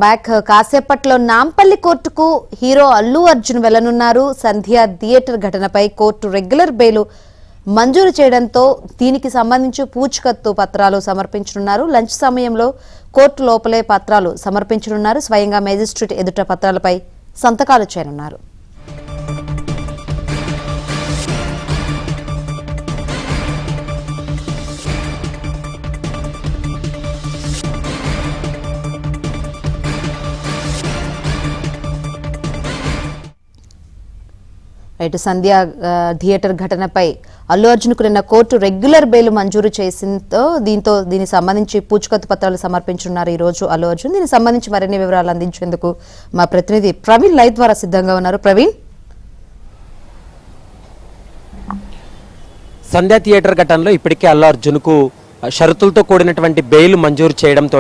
Back కాసేపట్లో నాంపల్లి కోర్టుకు hero Allu Arjun వెళ్లనున్నారు. సంధ్య theatre ఘటనపై కోర్టు రెగ్యులర్ బెయిల్ మంజూరు చేయడంతో దీనికి సంబంధించి పూచికత్తు పత్రాలు సమర్పించనున్నారు. లంచ్ సమయంలో కోర్టు లోపలే పత్రాలు సమర్పించనున్నారు. స్వయంగా మేజిస్ట్రేట్ ఎదుట పత్రాలపై సంతకాలు చేయనున్నారు. ఇటు సంధ్య థియేటర్ ఘటనపై అల్లు అర్జున్కు నిన్న కోర్టు రెగ్యులర్ బెయిల్ మంజూరు చేసిందో దీనికి సంబంధించి పూచికత్తు పత్రాలు సమర్పించున్నారు ఈ రోజు అల్లు అర్జున్. దీనికి సంబంధించి మరిన్ని వివరాలు అందించేందుకు మా ప్రతినిధి ప్రవీణ్ లైవ్ ద్వారా సిద్ధంగా ఉన్నారు. ప్రవీణ్, సంధ్య థియేటర్ ఘటనలో ఇప్పటికే అల్లు అర్జున్కు షరతులతో కూడినటువంటి బెయిల్ మంజూరు చేయడంతో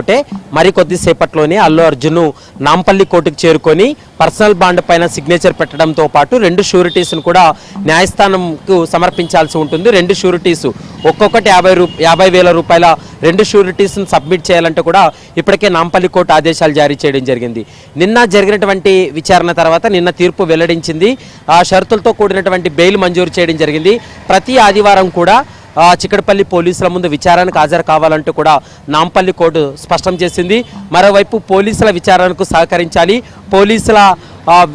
మరికొద్దిసేపట్లోనే అల్లు అర్జున్ నాంపల్లి కోర్టుకు చేరుకొని పర్సనల్ బాండ్ పైన సిగ్నేచర్ పెట్టడంతో పాటు 2 షూరిటీస్ను కూడా న్యాయస్థానంకు సమర్పించాల్సి ఉంటుంది. 2 షూరిటీస్ ఒక్కొక్కటి 50,000 రూపాయల 2 షూరిటీస్ను సబ్మిట్ చేయాలంటే కూడా ఇప్పటికే నాంపల్లి కోర్టు ఆదేశాలు జారీ చేయడం జరిగింది. నిన్న జరిగినటువంటి విచారణ తర్వాత నిన్న తీర్పు వెల్లడించింది. ఆ షరతులతో కూడినటువంటి బెయిల్ మంజూరు చేయడం జరిగింది. ప్రతి ఆదివారం కూడా చిక్కడపల్లి పోలీసుల ముందు విచారణకు హాజరు కావాలంటూ కూడా నాంపల్లి కోర్టు స్పష్టం చేసింది. మరోవైపు పోలీసుల విచారణకు సహకరించాలి, పోలీసుల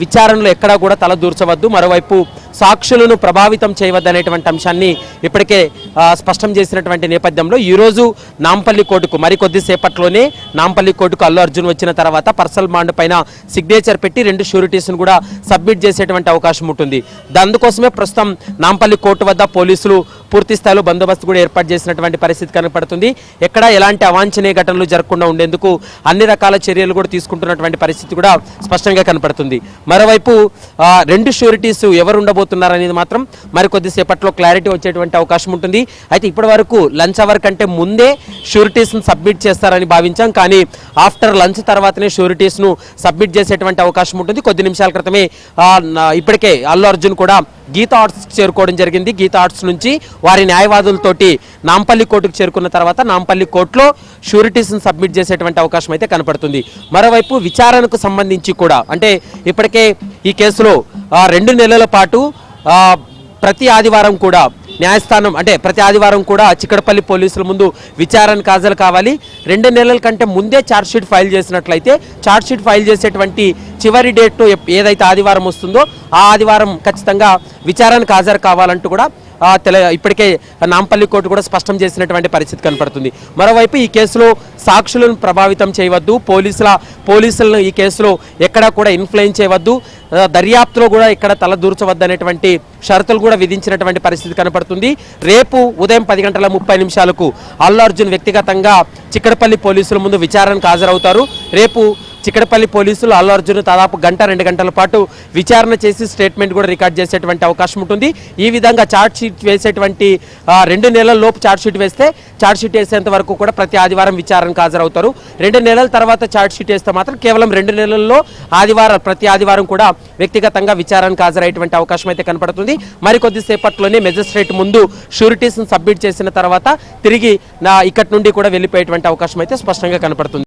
విచారణలో ఎక్కడా కూడా తల దూర్చవద్దు, మరోవైపు సాక్షులను ప్రభావితం చేయవద్దనేటువంటి అంశాన్ని ఇప్పటికే స్పష్టం చేసినటువంటి నేపథ్యంలో ఈరోజు నాంపల్లి కోర్టుకు మరికొద్దిసేపట్లోనే నాంపల్లి కోర్టుకు అల్లు అర్జున్ వచ్చిన తర్వాత పర్సనల్ బాండ్ పైన సిగ్నేచర్ పెట్టి 2 షూరిటీస్ను కూడా సబ్మిట్ చేసేటువంటి అవకాశం ఉంటుంది. అందుకోసమే ప్రస్తుతం నాంపల్లి కోర్టు వద్ద పోలీసులు పూర్తి స్థాయిలో బందోబస్తు కూడా ఏర్పాటు చేసినటువంటి పరిస్థితి కనపడుతుంది. ఎక్కడా ఎలాంటి అవాంఛనీయ ఘటనలు జరగకుండా ఉండేందుకు అన్ని రకాల చర్యలు కూడా తీసుకుంటున్నటువంటి పరిస్థితి కూడా స్పష్టంగా కనపడుతుంది. మరోవైపు 2 షూరిటీస్ ఎవరు ఉండబోతున్నారనేది మాత్రం మరికొద్దిసేపట్లో క్లారిటీ వచ్చేటువంటి అవకాశం ఉంటుంది. అయితే ఇప్పటి వరకు లంచ్ అవర్ కంటే ముందే షూరిటీస్ను సబ్మిట్ చేస్తారని భావించాం, కానీ ఆఫ్టర్ లంచ్ తర్వాతనే షూరిటీస్ను సబ్మిట్ చేసేటువంటి అవకాశం ఉంటుంది. కొద్ది నిమిషాల క్రితమే ఇప్పటికే అల్లు అర్జున్ కూడా గీతా ఆర్ట్స్ చేరుకోవడం జరిగింది. గీతా ఆర్ట్స్ నుంచి వారి న్యాయవాదులతోటి నాంపల్లి కోర్టుకు చేరుకున్న తర్వాత నాంపల్లి కోర్టులో షూరిటీస్ను సబ్మిట్ చేసేటువంటి అవకాశం అయితే కనపడుతుంది. మరోవైపు విచారణకు సంబంధించి కూడా అంటే ఇప్పటికే ఈ కేసులో 2 నెలల పాటు ప్రతి ఆదివారం కూడా న్యాయస్థానం అంటే ప్రతి ఆదివారం కూడా చిక్కడపల్లి పోలీసుల ముందు విచారణకు హాజరు కావాలి. 2 నెలల కంటే ముందే ఛార్జ్షీట్ ఫైల్ చేసినట్లయితే ఛార్జ్షీట్ ఫైల్ చేసేటువంటి చివరి డేట్ ఏదైతే ఆదివారం వస్తుందో ఆ ఆదివారం ఖచ్చితంగా విచారణకు హాజరు కావాలంటూ కూడా ఇప్పటికే నాంపల్లి కోర్టు కూడా స్పష్టం చేసినటువంటి పరిస్థితి కనపడుతుంది. మరోవైపు ఈ కేసులో సాక్షులను ప్రభావితం చేయవద్దు, పోలీసులను ఈ కేసులో ఎక్కడా కూడా ఇన్ఫ్లుయెన్స్ చేయవద్దు, దర్యాప్తులో కూడా ఇక్కడ తల దూర్చవద్దు అనేటువంటి షరతులు కూడా విధించినటువంటి పరిస్థితి కనపడుతుంది. రేపు ఉదయం 10:30 అల్లు అర్జున్ వ్యక్తిగతంగా చిక్కడపల్లి పోలీసుల ముందు విచారణకు హాజరవుతారు. రేపు చిక్కడపల్లి పోలీసులు అల్లు అర్జున్ దాదాపు 1-2 గంటల పాటు విచారణ చేసి స్టేట్మెంట్ కూడా రికార్డ్ చేసేటువంటి అవకాశం ఉంటుంది. ఈ విధంగా ఛార్జ్షీట్ వేసేటువంటి 2 నెలల లోపు ఛార్జ్షీట్ వేస్తే ఛార్జ్షీట్ వేసేంత వరకు కూడా ప్రతి ఆదివారం విచారణకు హాజరవుతారు. 2 నెలల తర్వాత ఛార్జ్షీట్ వేస్తే మాత్రం కేవలం 2 నెలల్లో ప్రతి ఆదివారం కూడా వ్యక్తిగతంగా విచారణకు హాజరయ్యేటువంటి అవకాశం అయితే కనపడుతుంది. మరికొద్దిసేపట్లోనే మెజిస్ట్రేట్ ముందు షూరిటీస్ను సబ్మిట్ చేసిన తర్వాత తిరిగి ఇక్కడి నుండి కూడా వెళ్ళిపోయేటువంటి అవకాశం అయితే స్పష్టంగా కనపడుతుంది.